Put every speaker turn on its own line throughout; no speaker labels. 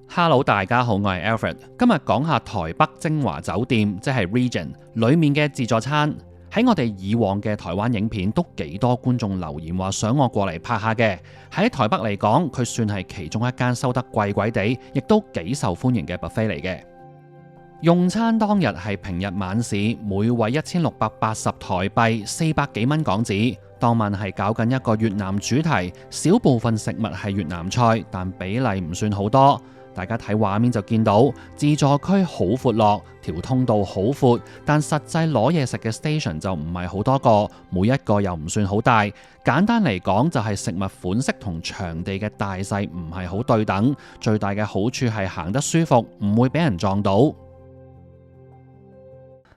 Hello， 大家好，我係 Alfred。今日講下台北晶華酒店，即係 Regent 裏面嘅自助餐。喺我哋以往嘅台灣影片都幾多觀眾留言話想我過嚟拍下嘅。喺台北嚟講，佢算係其中一間收得貴貴地，亦都幾受歡迎嘅 buffet 嚟嘅。用餐當日係平日晚市，每位1680台幣，400幾蚊港紙。當晚係搞緊一個越南主題，小部分食物係越南菜，但比例唔算好多。大家睇畫面就見到自助區好闊落，條通道好闊，但實際攞嘢食嘅 station 就唔係好多個，每一個又唔算好大。簡單嚟講就係食物款式同場地嘅大細唔係好對等。最大嘅好處係行得舒服，唔會俾人撞到。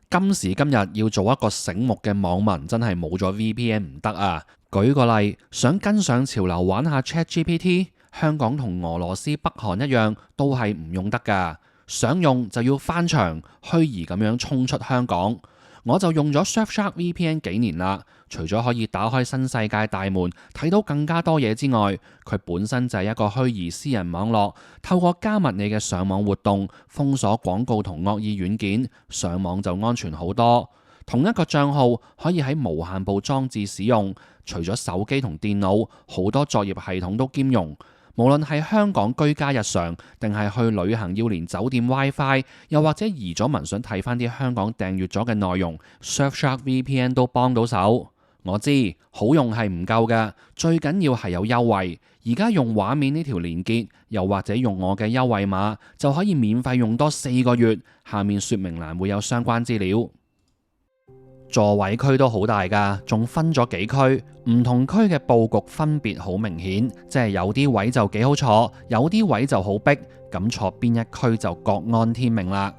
今時今日要做一個醒目嘅網民，真係冇咗 VPN 唔得啊！舉個例，想跟上潮流玩下 ChatGPT， 香港同俄羅斯、北韓一樣，都係唔用得㗎。想用就要翻牆，虛擬咁樣衝出香港。我就用咗 Surfshark VPN 幾年啦，除咗可以打開新世界大門，睇到更加多嘢之外，佢本身就係一個虛擬私人網絡，透過加密你嘅上網活動，封鎖廣告同惡意軟件，上網就安全好多。同一個賬號可以喺無限部裝置使用，除咗手機同電腦，好多作業系統都兼容。無論係香港居家日常，定係去旅行要連酒店 WiFi， 又或者移咗民想睇翻啲香港訂閱咗嘅內容， Surfshark VPN 都幫到手。我知好用係唔夠嘅，最緊要係有優惠。而家用畫面呢條連結，又或者用我嘅優惠碼，就可以免費用多4個月。下面說明欄會有相關資料。座位區都好大㗎，仲分咗幾區，唔同區嘅佈局分別好明顯，即係有啲位就幾好坐，有啲位就好逼，咁坐邊一區就各安天命啦。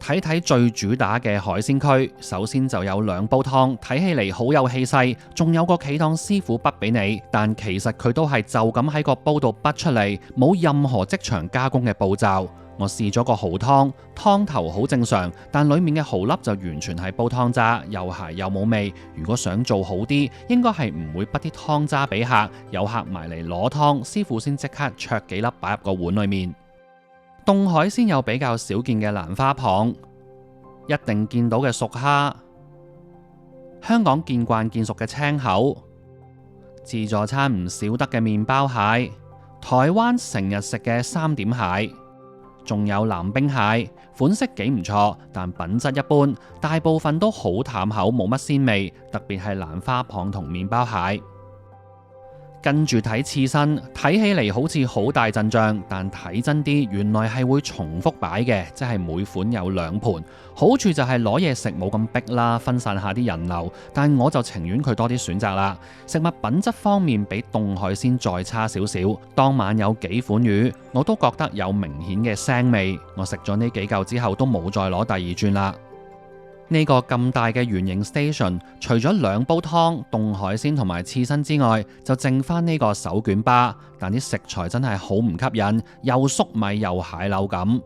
睇睇最主打嘅海鮮區，首先就有2煲湯，睇起嚟好有氣勢，仲有個企檔師傅滗俾你，但其實佢都係就咁喺個煲度滗出嚟，冇任何即場加工嘅步驟。我試咗個蠔湯，湯頭好正常，但裡面嘅蠔粒就完全係煲湯渣，又鹹又冇味。如果想做好啲，應該係唔會滗啲湯渣俾客，有客埋嚟攞湯，師傅先即刻灼幾粒擺入個碗裡面。凍海鮮有比較少見嘅蘭花蚌，一定見到嘅熟蝦，香港見慣見熟嘅青口，自助餐唔少得嘅麵包蟹，台灣成日食嘅3點蟹。仲有藍冰蟹，款式幾唔錯，但品質一般，大部分都好淡口，冇乜鮮味，特別係蘭花蚌同麵包蟹。跟住睇刺身，睇起嚟好似好大陣仗，但睇真啲，原來係會重複擺嘅，即係每款有2盤。好處就係攞嘢食冇咁逼啦，分散下啲人流。但我就情願佢多啲選擇啦。食物品質方面比凍海鮮再差少少。當晚有幾款魚，我都覺得有明顯嘅腥味。我食咗呢幾嚿之後，都冇再攞第2轉啦。呢個咁大嘅圓形 station， 除咗2煲湯、凍海鮮同埋刺身之外，就剩翻呢個手卷巴，但啲食材真係好唔吸引，又粟米又蟹柳咁。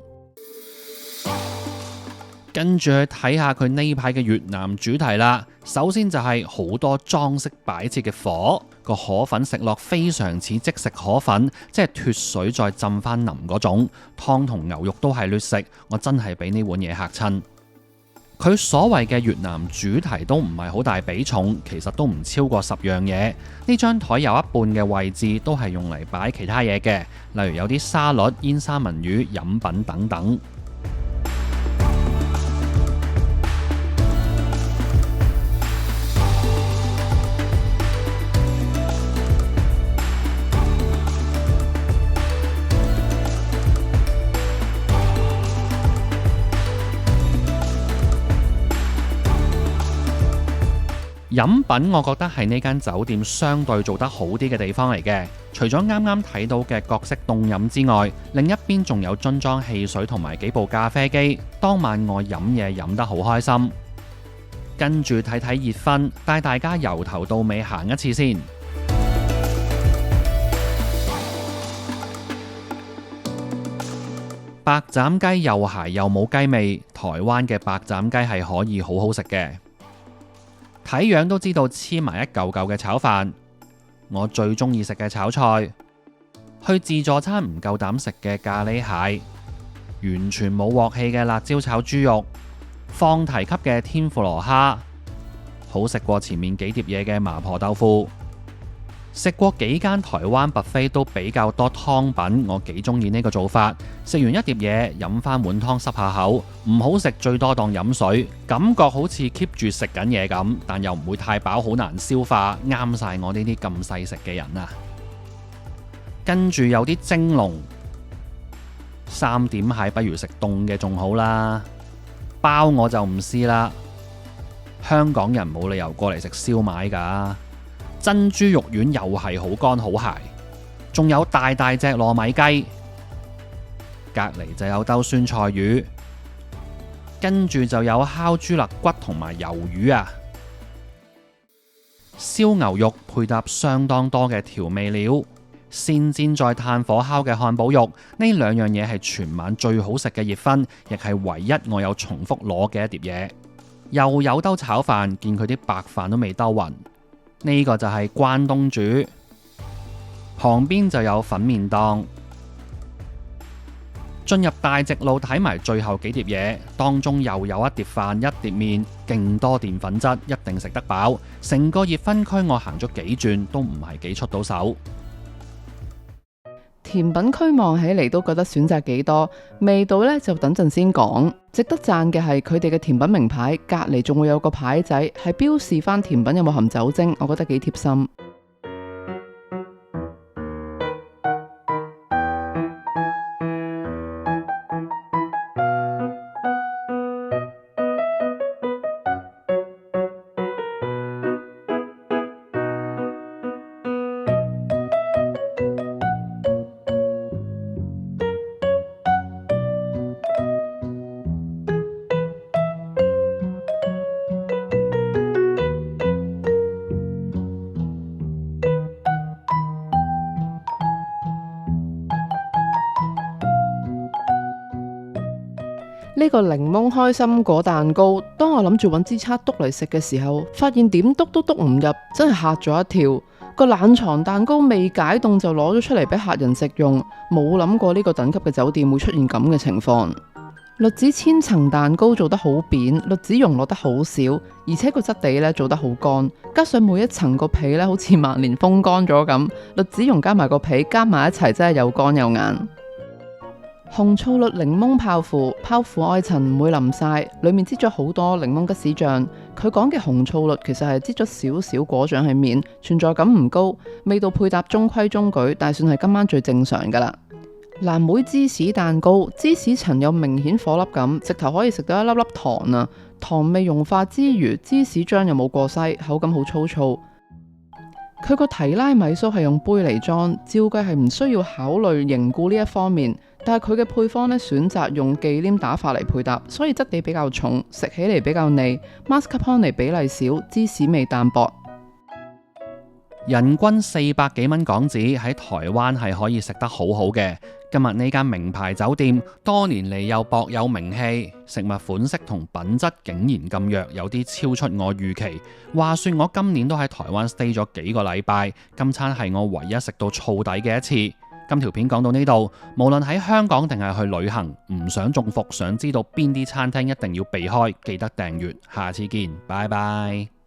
跟住去睇下佢呢排嘅越南主題啦。首先就係好多裝飾擺設嘅火，個河粉食落非常似即食河粉，即係脫水再浸翻腍嗰種。湯同牛肉都係劣食，我真係俾呢碗嘢嚇親。佢所謂嘅越南主題都唔係好大比重，其實都唔超過10樣嘢。呢張台有一半嘅位置都係用嚟擺其他嘢嘅，例如有啲沙律、煙三文魚、飲品等等。飲品我覺得係呢間酒店相對做得好啲嘅地方嚟嘅，除咗啱啱睇到嘅各式凍飲之外，另一邊仲有樽裝汽水同埋幾部咖啡機。當晚我飲嘢飲得好開心。跟住睇睇熱分，帶大家由頭到尾行一次先。白斬雞又鹹又冇雞味，台灣嘅白斬雞係可以好好食嘅。睇樣都知道黐埋一嚿嚿嘅炒飯，我最中意食嘅炒菜。去自助餐唔夠膽食嘅咖喱蟹，完全冇鑊氣嘅辣椒炒豬肉，放題級嘅天婦羅蝦，好食過前面幾碟嘢嘅麻婆豆腐。食過幾間台灣 buffet 都比較多湯品，我幾中意呢個做法。食完一碟嘢，飲翻碗湯濕下口，唔好食最多當飲水，感覺好似 keep 住食緊嘢咁，但又唔會太飽，好難消化，啱晒我呢啲咁細食嘅人啊！跟住有啲蒸籠，三點蟹不如食凍嘅仲好啦，包我就唔試啦。香港人冇理由過嚟食燒賣㗎。珍珠肉丸又係好乾好鞋，仲有大大隻糯米雞，隔離就有兜酸菜魚，跟住就有烤豬肋骨同埋魷魚啊！燒牛肉配搭相當多嘅調味料，先煎再炭火烤嘅漢堡肉，呢兩樣嘢係全晚最好食嘅熱分，亦係唯一我有重複攞嘅一碟嘢。又有兜炒飯，見佢啲白飯都未兜勻。呢個就係關東煮，旁邊就有粉麵檔。進入大直路睇埋最後幾碟嘢，當中又有一碟飯一碟麵，勁多澱粉質，一定食得飽。成個熱分區我行咗幾轉都唔係幾出到手。
甜品區望起嚟都覺得選擇幾多，味道呢就等陣先講。值得讚嘅係佢哋嘅甜品名牌隔籬仲會有個牌仔，係標示翻甜品有冇含酒精，我覺得幾貼心。呢個檸檬開心果蛋糕，當我諗住揾支叉篤嚟食嘅時候，發現點篤都篤唔入，真係嚇咗一跳。個冷藏蛋糕未解凍就攞咗出嚟俾客人食用，冇諗過呢個等級嘅酒店會出現咁嘅情況。栗子千層蛋糕做得好扁，栗子蓉落得好少，而且個質地咧做得好乾，加上每一層個皮咧好似萬年風乾咗咁，栗子蓉加埋個皮加埋一齊真係又乾又硬。紅醋栗檸檬泡芙，泡芙外層唔會淋晒，裏面擠咗好多檸檬吉士醬。佢講嘅紅醋栗其實係擠咗少少果醬喺面，存在感唔高，味道配搭中規中矩，但係算係今晚最正常噶啦。藍莓芝士蛋糕，芝士層有明顯顆粒感，直頭可以食到一粒粒糖啊！糖未融化之餘，芝士醬又冇過篩，口感好粗糙。佢個提拉米蘇係用杯嚟裝，照計係唔需要考慮凝固呢一方面，但係佢嘅配方呢，選擇用忌廉打法嚟配搭，所以質地比較重，食起嚟比較膩。mascarpone 比例少，芝士味淡薄。
人均400幾蚊港紙喺台灣係可以食得好好嘅。今日呢間名牌酒店多年嚟又薄有名氣，食物款式同品質竟然咁弱，有啲超出我預期。話說我今年都喺台灣 stay 咗幾個禮拜，今餐係我唯一食到燥底嘅一次。今條片講到呢度，無論喺香港定係去旅行，唔想中伏，想知道邊啲餐廳一定要避開，記得訂閱。下次見，拜拜。